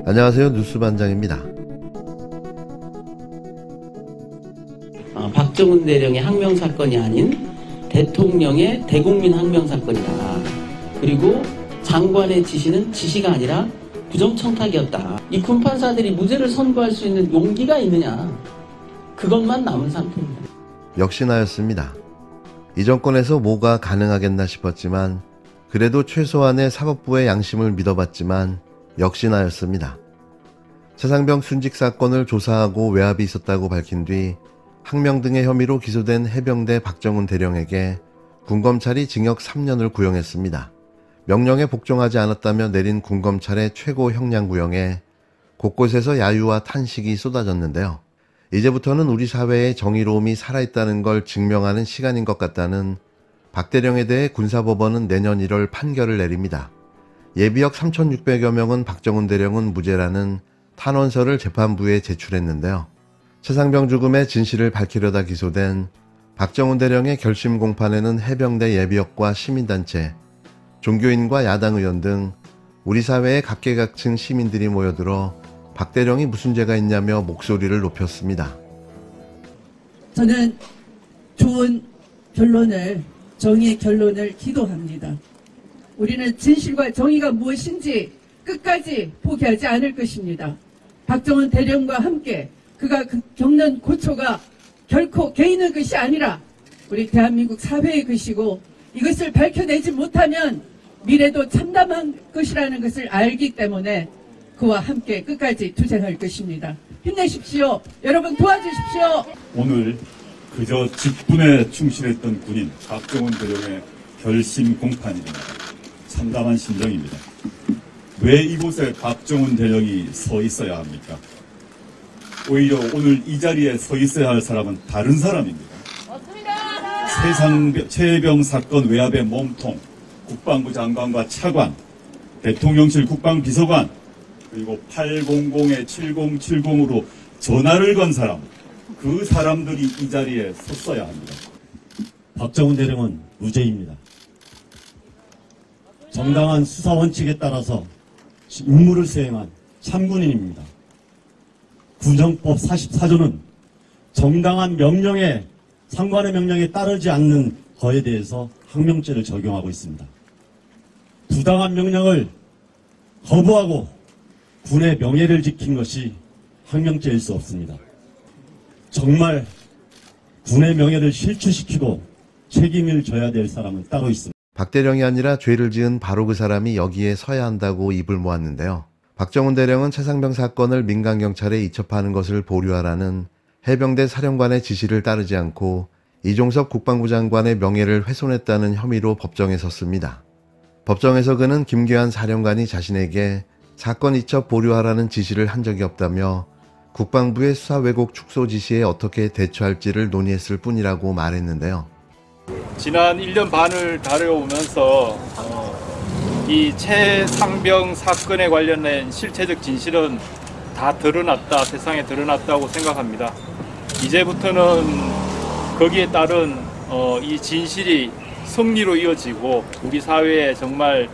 안녕하세요. 뉴스반장입니다. 박정훈 대령의 항명사건이 아닌 대통령의 대국민 항명사건이다. 그리고 장관의 지시는 지시가 아니라 부정청탁이었다. 이 군판사들이 무죄를 선고할 수 있는 용기가 있느냐, 그것만 남은 상태입니다. 역시나였습니다. 이 정권에서 뭐가 가능하겠나 싶었지만 그래도 최소한의 사법부의 양심을 믿어봤지만 역시나였습니다. 최상병 순직 사건을 조사하고 외압이 있었다고 밝힌 뒤 항명 등의 혐의로 기소된 해병대 박정훈 대령에게 군검찰이 징역 3년을 구형했습니다. 명령에 복종하지 않았다며 내린 군검찰의 최고 형량 구형에 곳곳에서 야유와 탄식이 쏟아졌는데요. 이제부터는 우리 사회의 정의로움이 살아있다는 걸 증명하는 시간인 것 같다는 박 대령에 대해 군사법원은 내년 1월 판결을 내립니다. 예비역 3,600여 명은 박정훈 대령은 무죄라는 탄원서를 재판부에 제출했는데요. 최상병 죽음의 진실을 밝히려다 기소된 박정훈 대령의 결심 공판에는 해병대 예비역과 시민단체, 종교인과 야당 의원 등 우리 사회의 각계각층 시민들이 모여들어 박 대령이 무슨 죄가 있냐며 목소리를 높였습니다. 저는 좋은 결론을, 정의의 결론을 기도합니다. 우리는 진실과 정의가 무엇인지 끝까지 포기하지 않을 것입니다. 박정훈 대령과 함께 그가 겪는 고초가 결코 개인의 것이 아니라 우리 대한민국 사회의 것이고, 이것을 밝혀내지 못하면 미래도 참담한 것이라는 것을 알기 때문에 그와 함께 끝까지 투쟁할 것입니다. 힘내십시오. 여러분 도와주십시오. 오늘 그저 직분에 충실했던 군인 박정훈 대령의 결심 공판입니다. 참담한 심정입니다. 왜 이곳에 박정훈 대령이 서 있어야 합니까? 오히려 오늘 이 자리에 서 있어야 할 사람은 다른 사람입니다. 최상병 사건 외압의 몸통, 국방부 장관과 차관, 대통령실 국방비서관, 그리고 800에 7070으로 전화를 건 사람, 그 사람들이 이 자리에 섰어야 합니다. 박정훈 대령은 무죄입니다. 정당한 수사 원칙에 따라서 임무를 수행한 참군인입니다. 군정법 44조는 정당한 명령에, 상관의 명령에 따르지 않는 거에 대해서 항명죄를 적용하고 있습니다. 부당한 명령을 거부하고 군의 명예를 지킨 것이 항명죄일 수 없습니다. 정말 군의 명예를 실추시키고 책임을 져야 될 사람은 따로 있습니다. 박 대령이 아니라 죄를 지은 바로 그 사람이 여기에 서야 한다고 입을 모았는데요. 박정훈 대령은 최상병 사건을 민간경찰에 이첩하는 것을 보류하라는 해병대 사령관의 지시를 따르지 않고 이종섭 국방부 장관의 명예를 훼손했다는 혐의로 법정에 섰습니다. 법정에서 그는 김계환 사령관이 자신에게 사건 이첩 보류하라는 지시를 한 적이 없다며 국방부의 수사 왜곡 축소 지시에 어떻게 대처할지를 논의했을 뿐이라고 말했는데요. 지난 1년 반을 다뤄오면서 이 최상병 사건에 관련된 실체적 진실은 다 드러났다, 세상에 드러났다고 생각합니다. 이제부터는 거기에 따른 이 진실이 승리로 이어지고 우리 사회에 정말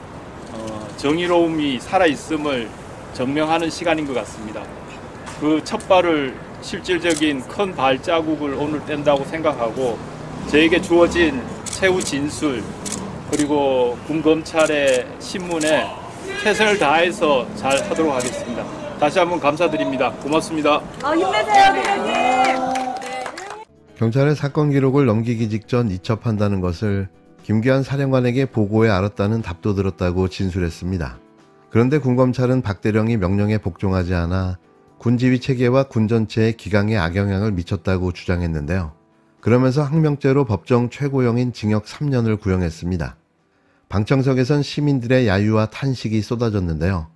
정의로움이 살아있음을 증명하는 시간인 것 같습니다. 그 첫 발을, 실질적인 큰 발자국을 오늘 뗀다고 생각하고 저에게 주어진 최후 진술 그리고 군검찰의 신문에 최선을 다해서 잘 하도록 하겠습니다. 다시 한번 감사드립니다. 고맙습니다. 힘내세요, 대령님. 경찰의 사건 기록을 넘기기 직전 이첩한다는 것을 김계환 사령관에게 보고해 알았다는 답도 들었다고 진술했습니다. 그런데 군검찰은 박 대령이 명령에 복종하지 않아 군지휘 체계와 군 전체에 기강에 악영향을 미쳤다고 주장했는데요. 그러면서 항명죄로 법정 최고형인 징역 3년을 구형했습니다. 방청석에선 시민들의 야유와 탄식이 쏟아졌는데요.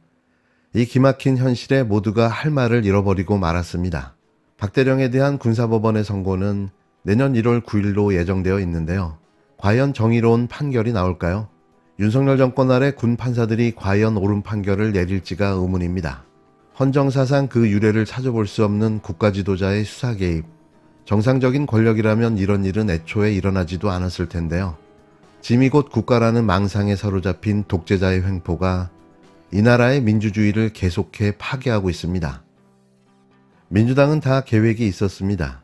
이 기막힌 현실에 모두가 할 말을 잃어버리고 말았습니다. 박 대령에 대한 군사법원의 선고는 내년 1월 9일로 예정되어 있는데요. 과연 정의로운 판결이 나올까요? 윤석열 정권 아래 군 판사들이 과연 옳은 판결을 내릴지가 의문입니다. 헌정사상 그 유례를 찾아볼 수 없는 국가지도자의 수사 개입. 정상적인 권력이라면 이런 일은 애초에 일어나지도 않았을 텐데요. 짐이 곧 국가라는 망상에 사로잡힌 독재자의 횡포가 이 나라의 민주주의를 계속해 파괴하고 있습니다. 민주당은 다 계획이 있었습니다.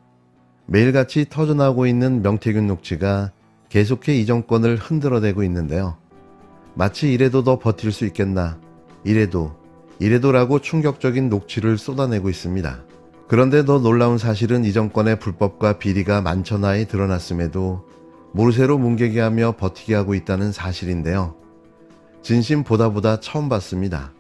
매일같이 터져나오고 있는 명태균 녹취가 계속해 이 정권을 흔들어대고 있는데요. 마치 이래도 더 버틸 수 있겠나, 이래도라고 충격적인 녹취를 쏟아내고 있습니다. 그런데 더 놀라운 사실은 이 정권의 불법과 비리가 만천하에 드러났음에도 모르쇠로 뭉개게 하며 버티게 하고 있다는 사실인데요. 진심 보다 처음 봤습니다.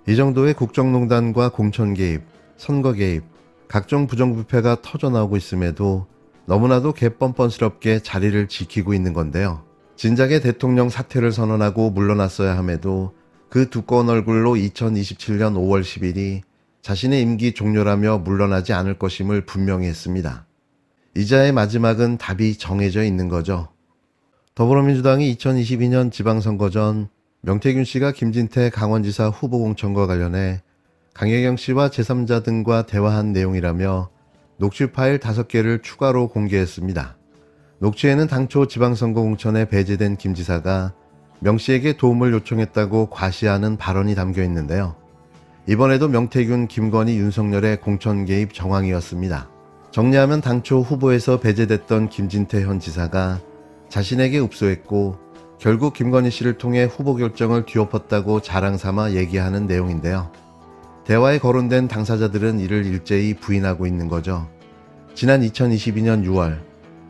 이 정도의 국정농단과 공천 개입, 선거 개입, 각종 부정부패가 터져나오고 있음에도 너무나도 개뻔뻔스럽게 자리를 지키고 있는 건데요. 진작에 대통령 사퇴를 선언하고 물러났어야 함에도 그 두꺼운 얼굴로 2027년 5월 10일이 자신의 임기 종료라며 물러나지 않을 것임을 분명히 했습니다. 이자의 마지막은 답이 정해져 있는 거죠. 더불어민주당이 2022년 지방선거 전 명태균 씨가 김진태 강원지사 후보 공천과 관련해 강혜경 씨와 제3자 등과 대화한 내용이라며 녹취 파일 5개를 추가로 공개했습니다. 녹취에는 당초 지방선거 공천에 배제된 김 지사가 명 씨에게 도움을 요청했다고 과시하는 발언이 담겨 있는데요. 이번에도 명태균, 김건희, 윤석열의 공천 개입 정황이었습니다. 정리하면 당초 후보에서 배제됐던 김진태 현 지사가 자신에게 읍소했고 결국 김건희 씨를 통해 후보 결정을 뒤엎었다고 자랑삼아 얘기하는 내용인데요. 대화에 거론된 당사자들은 이를 일제히 부인하고 있는 거죠. 지난 2022년 6월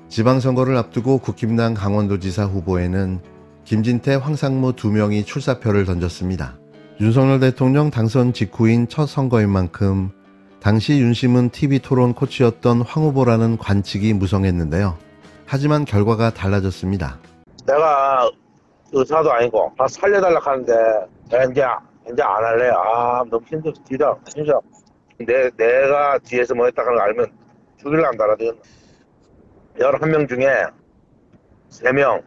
지방선거를 앞두고 국힘당 강원도지사 후보에는 김진태, 황상무 2명이 출사표를 던졌습니다. 윤석열 대통령 당선 직후인 첫 선거인 만큼 당시 윤심은 TV토론 코치였던 황 후보라는 관측이 무성했는데요. 하지만 결과가 달라졌습니다. 내가 의사도 아니고 다 살려달라고 하는데 내가 이제 안 할래. 너무 힘들어. 진짜 내가 뒤에서 뭐 했다는 걸 알면 죽일라 한다라. 11명 중에 3명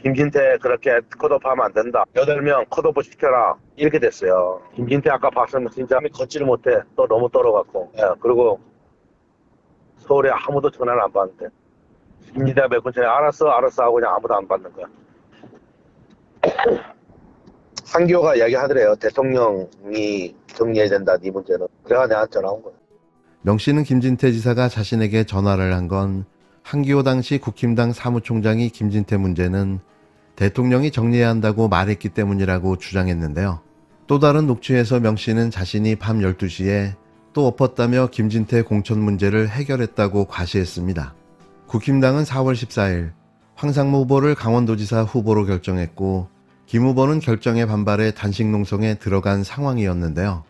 김진태 그렇게 컷오프하면 안 된다. 8명 컷오프 시켜라. 이렇게 됐어요. 김진태 아까 봤으면 진짜 걷지를 못해. 또 너무 떨어갖고. 그리고 서울에 아무도 전화를 안 받는데 김진태가 몇 분 전에 알았어 하고 그냥 아무도 안 받는 거야. 한기호가 이야기하더래요. 대통령이 정리해야 된다, 네 문제는. 그래가 내한테 전화 온 거야. 명 씨는 김진태 지사가 자신에게 전화를 한 건 한기호 당시 국힘당 사무총장이 김진태 문제는 대통령이 정리해야 한다고 말했기 때문이라고 주장했는데요. 또 다른 녹취에서 명 씨는 자신이 밤 12시에 또 엎었다며 김진태 공천 문제를 해결했다고 과시했습니다. 국힘당은 4월 14일 황상무 후보를 강원도지사 후보로 결정했고 김 후보는 결정에 반발해 단식 농성에 들어간 상황이었는데요.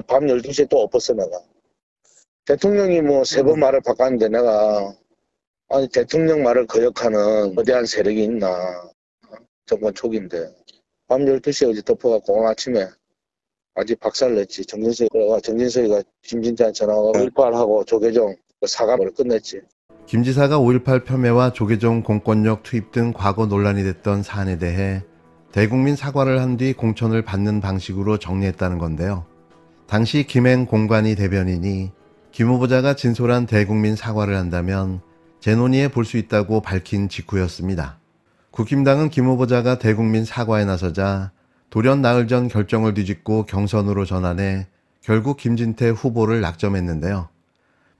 밤 12시에 또 엎었어 내가. 대통령이 뭐 3번 말을 바꿨는데 내가 아니 대통령 말을 거역하는 거대한 세력이 있나. 정권 초기인데 밤 12시에 어제 덮어갖고 오늘 아침에 아직 박살냈지. 정진석이가 김진태한테 전화하고 5.18하고 조계종 사과를 끝냈지. 김 지사가 5.18 폄훼와 조계종 공권력 투입 등 과거 논란이 됐던 사안에 대해 대국민 사과를 한 뒤 공천을 받는 방식으로 정리했다는 건데요. 당시 김행 공관위 대변인이 김 후보자가 진솔한 대국민 사과를 한다면 재논의해 볼 수 있다고 밝힌 직후였습니다. 국힘당은 김 후보자가 대국민 사과에 나서자 돌연 나흘 전 결정을 뒤집고 경선으로 전환해 결국 김진태 후보를 낙점했는데요.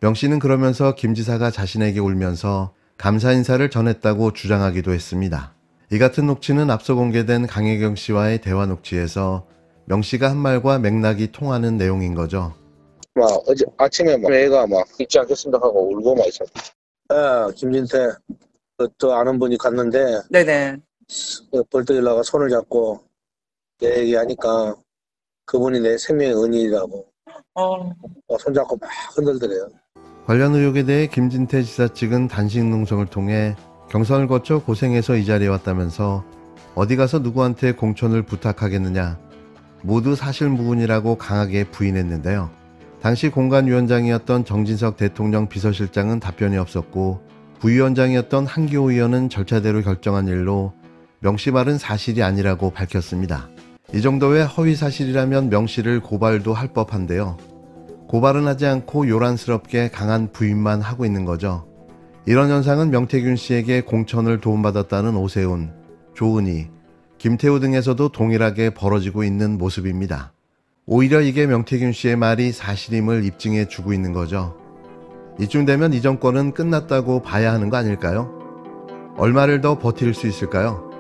명 씨는 그러면서 김 지사가 자신에게 울면서 감사 인사를 전했다고 주장하기도 했습니다. 이 같은 녹취는 앞서 공개된 강혜경 씨와의 대화 녹취에서 명 씨가 한 말과 맥락이 통하는 내용인 거죠. 어제 아침에 애가 잊지 않겠습니다 하고 울고 있었어. 김진태 또 아는 분이 갔는데 네네. 벌떡 일어나가 손을 잡고 내 얘기하니까 그분이 내 생명의 은인이라고 손잡고 막 흔들더래요. 관련 의혹에 대해 김진태 지사 측은 단식 농성을 통해 경선을 거쳐 고생해서 이 자리에 왔다면서 어디 가서 누구한테 공천을 부탁하겠느냐, 모두 사실무근이라고 강하게 부인했는데요. 당시 공관위원장이었던 정진석 대통령 비서실장은 답변이 없었고 부위원장이었던 한기호 의원은 절차대로 결정한 일로 명 씨 말은 사실이 아니라고 밝혔습니다. 이 정도의 허위사실이라면 명 씨를 고발도 할 법한데요. 고발은 하지 않고 요란스럽게 강한 부인만 하고 있는 거죠. 이런 현상은 명태균 씨에게 공천을 도움받았다는 오세훈, 조은희, 김태우 등에서도 동일하게 벌어지고 있는 모습입니다. 오히려 이게 명태균 씨의 말이 사실임을 입증해 주고 있는 거죠. 이쯤 되면 이 정권은 끝났다고 봐야 하는 거 아닐까요? 얼마를 더 버틸 수 있을까요?